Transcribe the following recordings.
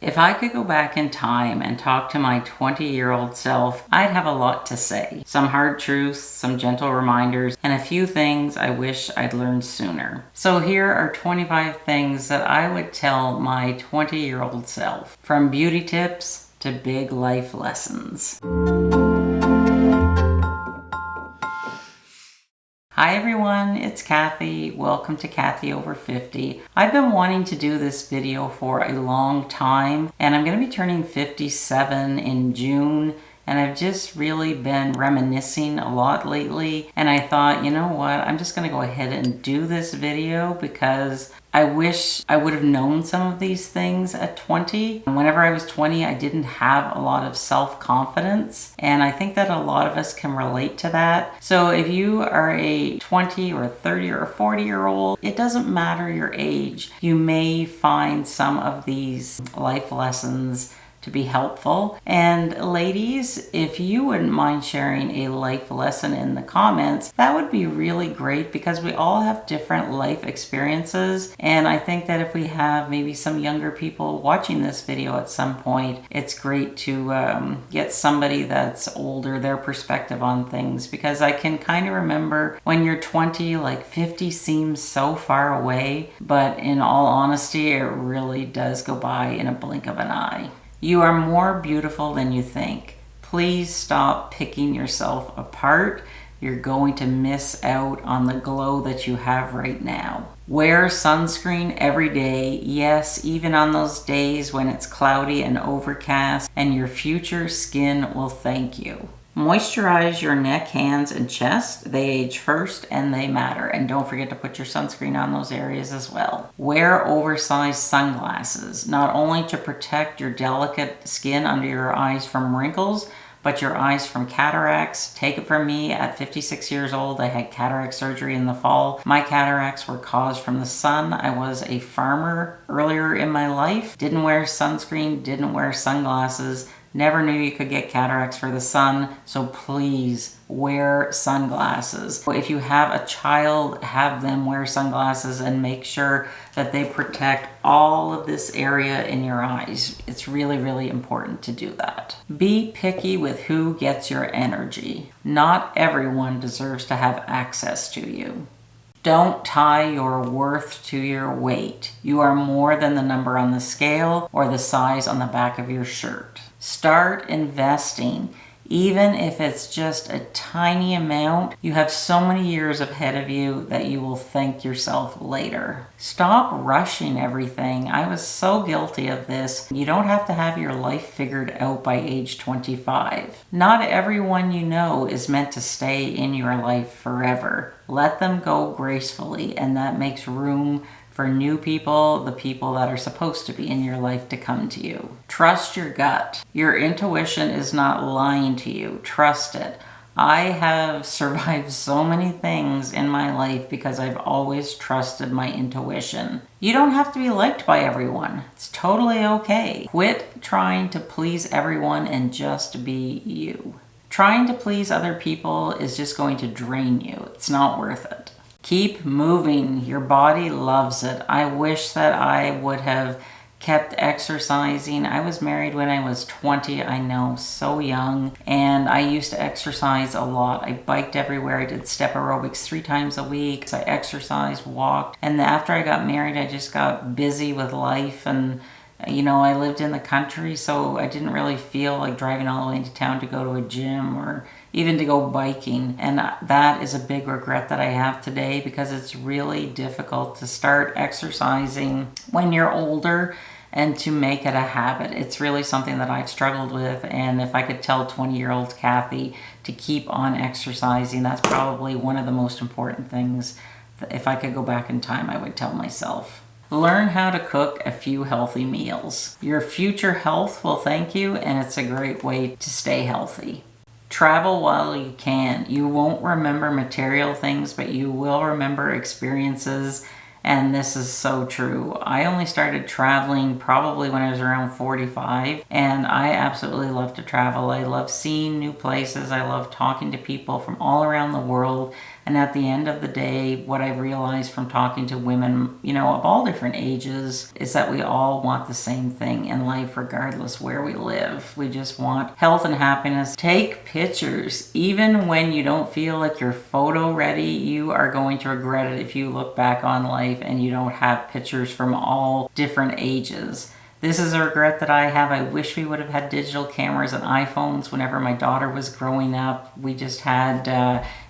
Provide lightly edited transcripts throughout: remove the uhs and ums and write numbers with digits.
If I could go back in time and talk to my 20-year-old self, I'd have a lot to say. Some hard truths, some gentle reminders, and a few things I wish I'd learned sooner. So here are 25 things that I would tell my 20-year-old self. From beauty tips to big life lessons. Hi everyone, it's Cathy. Welcome to Cathy Over 50. I've been wanting to do this video for a long time, and I'm going to be turning 57 in June, and I've just really been reminiscing a lot lately, and I thought, you know what, I'm just going to go ahead and do this video because I wish I would have known some of these things at 20. Whenever I was 20, I didn't have a lot of self-confidence, and I think that a lot of us can relate to that. So if you are a 20 or 30 or 40-year-old, it doesn't matter your age. You may find some of these life lessons to be helpful. And ladies, if you wouldn't mind sharing a life lesson in the comments, that would be really great because we all have different life experiences. And I think that if we have maybe some younger people watching this video at some point, it's great to get somebody that's older, their perspective on things, because I can kind of remember when you're 20, like 50 seems so far away, but in all honesty, it really does go by in a blink of an eye. You are more beautiful than you think. Please stop picking yourself apart. You're going to miss out on the glow that you have right now. Wear sunscreen every day. Yes, even on those days when it's cloudy and overcast, and your future skin will thank you. Moisturize your neck, hands, and chest. They age first and they matter. And don't forget to put your sunscreen on those areas as well. Wear oversized sunglasses, not only to protect your delicate skin under your eyes from wrinkles, but your eyes from cataracts. Take it from me, at 56 years old, I had cataract surgery in the fall. My cataracts were caused from the sun. I was a farmer earlier in my life. Didn't wear sunscreen, didn't wear sunglasses. Never knew you could get cataracts for the sun, so please wear sunglasses. If you have a child, have them wear sunglasses and make sure that they protect all of this area in your eyes. It's really, really important to do that. Be picky with who gets your energy. Not everyone deserves to have access to you. Don't tie your worth to your weight. You are more than the number on the scale or the size on the back of your shirt. Start investing. Even if it's just a tiny amount, you have so many years ahead of you that you will thank yourself later. Stop rushing everything. I was so guilty of this. You don't have to have your life figured out by age 25. Not everyone you know is meant to stay in your life forever. Let them go gracefully, and that makes room for new people, the people that are supposed to be in your life, to come to you. Trust your gut. Your intuition is not lying to you. Trust it. I have survived so many things in my life because I've always trusted my intuition. You don't have to be liked by everyone. It's totally okay. Quit trying to please everyone and just be you. Trying to please other people is just going to drain you. It's not worth it. Keep moving. Your body loves it. I wish that I would have kept exercising. I was married when I was 20, I know, so young, and I used to exercise a lot. I biked everywhere. I did step aerobics 3 times a week. So I exercised, walked, and after I got married, I just got busy with life, and you know, I lived in the country, so I didn't really feel like driving all the way into town to go to a gym or even to go biking. And that is a big regret that I have today because it's really difficult to start exercising when you're older and to make it a habit. It's really something that I've struggled with, and if I could tell 20-year-old Cathy to keep on exercising, that's probably one of the most important things. If I could go back in time, I would tell myself. Learn how to cook a few healthy meals. Your future health will thank you, and it's a great way to stay healthy. Travel while you can. You won't remember material things, but you will remember experiences And this is so true. I only started traveling probably when I was around 45, and I absolutely love to travel. I love seeing new places. I love talking to people from all around the world. And at the end of the day, what I've realized from talking to women, of all different ages, is that we all want the same thing in life, regardless where we live. We just want health and happiness. Take pictures. Even when you don't feel like you're photo ready, you are going to regret it if you look back on life and you don't have pictures from all different ages. This is a regret that I have. I wish we would have had digital cameras and iPhones whenever my daughter was growing up. We just had,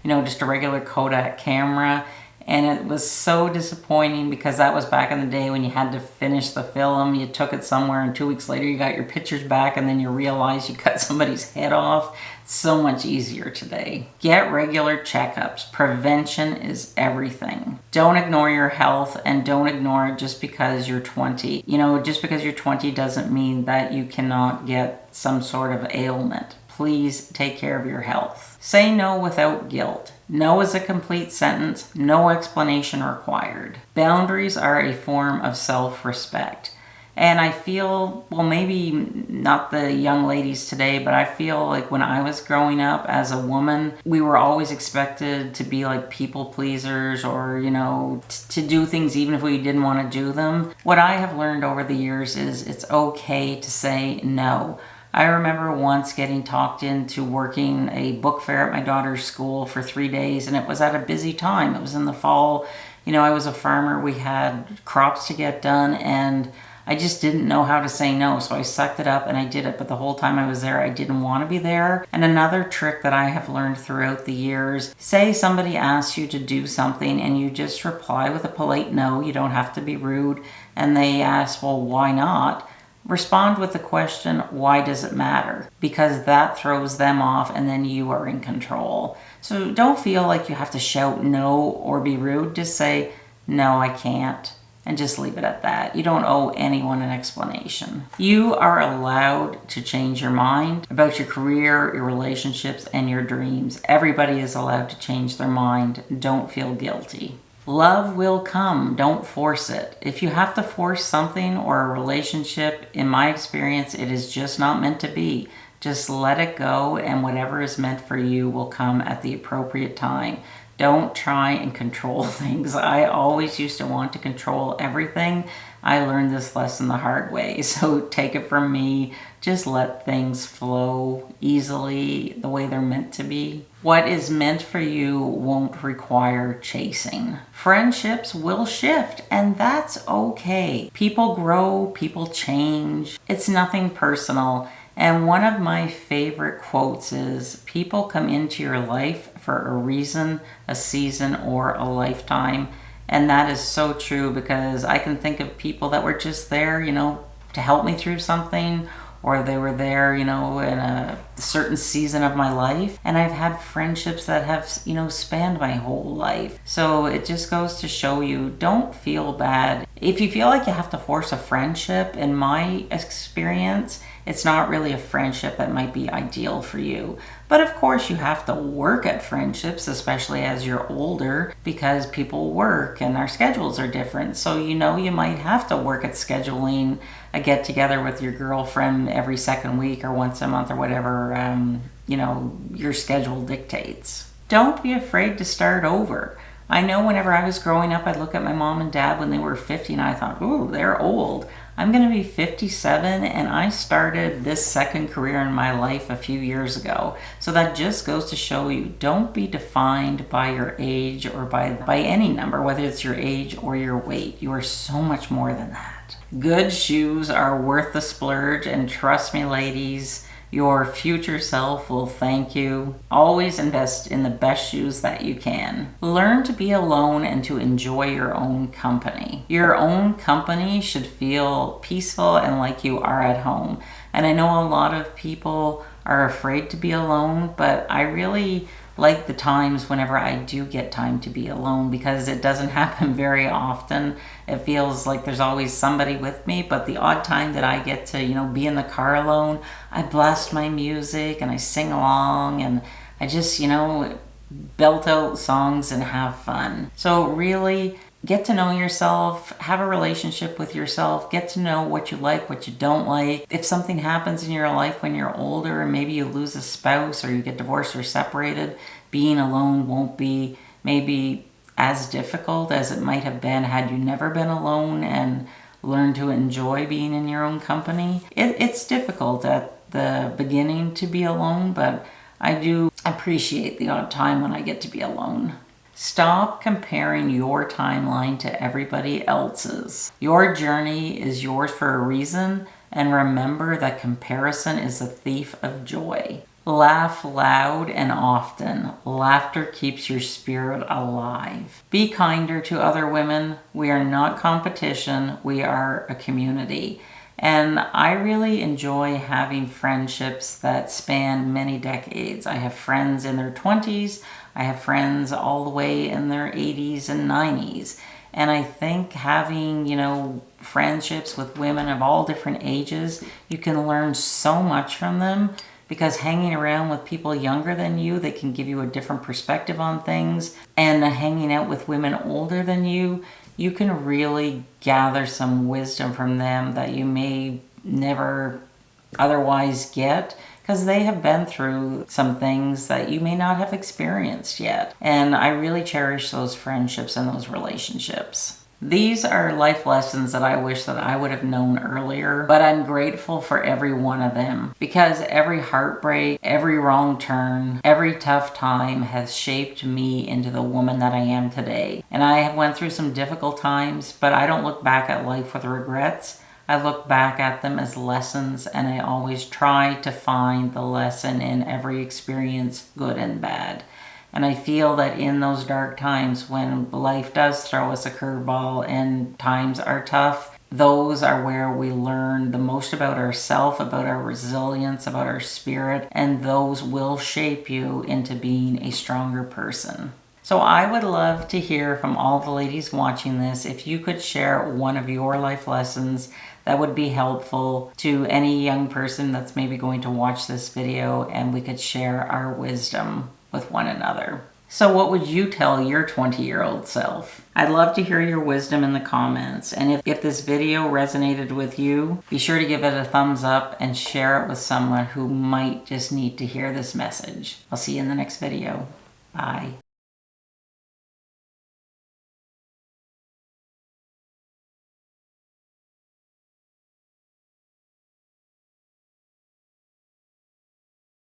just a regular Kodak camera. And it was so disappointing because that was back in the day when you had to finish the film. You took it somewhere and 2 weeks later you got your pictures back and then you realize you cut somebody's head off. It's so much easier today. Get regular checkups. Prevention is everything. Don't ignore your health, and don't ignore it just because you're 20. Just because you're 20 doesn't mean that you cannot get some sort of ailment. Please take care of your health. Say no without guilt. No is a complete sentence, no explanation required. Boundaries are a form of self-respect. And I feel, well, maybe not the young ladies today, but I feel like when I was growing up as a woman, we were always expected to be like people pleasers or, to do things even if we didn't want to do them. What I have learned over the years is it's okay to say no. I remember once getting talked into working a book fair at my daughter's school for 3 days, and it was at a busy time. It was in the fall. I was a farmer. We had crops to get done, and I just didn't know how to say no. So I sucked it up and I did it. But the whole time I was there, I didn't want to be there. And another trick that I have learned throughout the years, say somebody asks you to do something and you just reply with a polite no. You don't have to be rude. And they ask, well, why not? Respond with the question, why does it matter? Because that throws them off and then you are in control. So don't feel like you have to shout no or be rude. Just say, no, I can't. And just leave it at that. You don't owe anyone an explanation. You are allowed to change your mind about your career, your relationships, and your dreams. Everybody is allowed to change their mind. Don't feel guilty. Love will come. Don't force it. If you have to force something or a relationship, in my experience, it is just not meant to be. Just let it go, and whatever is meant for you will come at the appropriate time. Don't try and control things. I always used to want to control everything. I learned this lesson the hard way. So take it from me. Just let things flow easily the way they're meant to be. What is meant for you won't require chasing. Friendships will shift, and that's okay. People grow, people change. It's nothing personal. And one of my favorite quotes is, people come into your life for a reason, a season, or a lifetime. And that is so true, because I can think of people that were just there, to help me through something, or they were there, in a certain season of my life. And I've had friendships that have, spanned my whole life. So it just goes to show you, don't feel bad. If you feel like you have to force a friendship, in my experience, it's not really a friendship that might be ideal for you. But of course you have to work at friendships, especially as you're older, because people work and our schedules are different. So you might have to work at scheduling a get together with your girlfriend every second week or once a month or whatever, your schedule dictates. Don't be afraid to start over. I know whenever I was growing up, I'd look at my mom and dad when they were 50 and I thought, ooh, they're old. I'm going to be 57 and I started this second career in my life a few years ago. So that just goes to show you, don't be defined by your age or by any number, whether it's your age or your weight. You are so much more than that. Good shoes are worth the splurge, and trust me, ladies, your future self will thank you. Always invest in the best shoes that you can. Learn to be alone and to enjoy your own company. Your own company should feel peaceful and like you are at home. And I know a lot of people are afraid to be alone, but I really like the times whenever I do get time to be alone, because it doesn't happen very often. It feels like there's always somebody with me, but the odd time that I get to, be in the car alone, I blast my music and I sing along and I just, belt out songs and have fun. So really, get to know yourself, have a relationship with yourself, get to know what you like, what you don't like. If something happens in your life when you're older and maybe you lose a spouse or you get divorced or separated, being alone won't be maybe as difficult as it might have been had you never been alone and learned to enjoy being in your own company. It's difficult at the beginning to be alone, but I do appreciate the odd time when I get to be alone. Stop comparing your timeline to everybody else's. Your journey is yours for a reason, and remember that comparison is a thief of joy. Laugh loud and often. Laughter keeps your spirit alive. Be kinder to other women. We are not competition. We are a community. And I really enjoy having friendships that span many decades. I have friends in their 20s. I have friends all the way in their 80s and 90s. And I think having, friendships with women of all different ages, you can learn so much from them, because hanging around with people younger than you, they can give you a different perspective on things. And hanging out with women older than you, you can really gather some wisdom from them that you may never otherwise get, because they have been through some things that you may not have experienced yet. And I really cherish those friendships and those relationships. These are life lessons that I wish that I would have known earlier, but I'm grateful for every one of them, because every heartbreak, every wrong turn, every tough time has shaped me into the woman that I am today. And I have went through some difficult times, but I don't look back at life with regrets. I look back at them as lessons, and I always try to find the lesson in every experience, good and bad. And I feel that in those dark times when life does throw us a curveball and times are tough, those are where we learn the most about ourselves, about our resilience, about our spirit, and those will shape you into being a stronger person. So I would love to hear from all the ladies watching this if you could share one of your life lessons that would be helpful to any young person that's maybe going to watch this video, and we could share our wisdom with one another. So what would you tell your 20-year-old self? I'd love to hear your wisdom in the comments. And if this video resonated with you, be sure to give it a thumbs up and share it with someone who might just need to hear this message. I'll see you in the next video. Bye.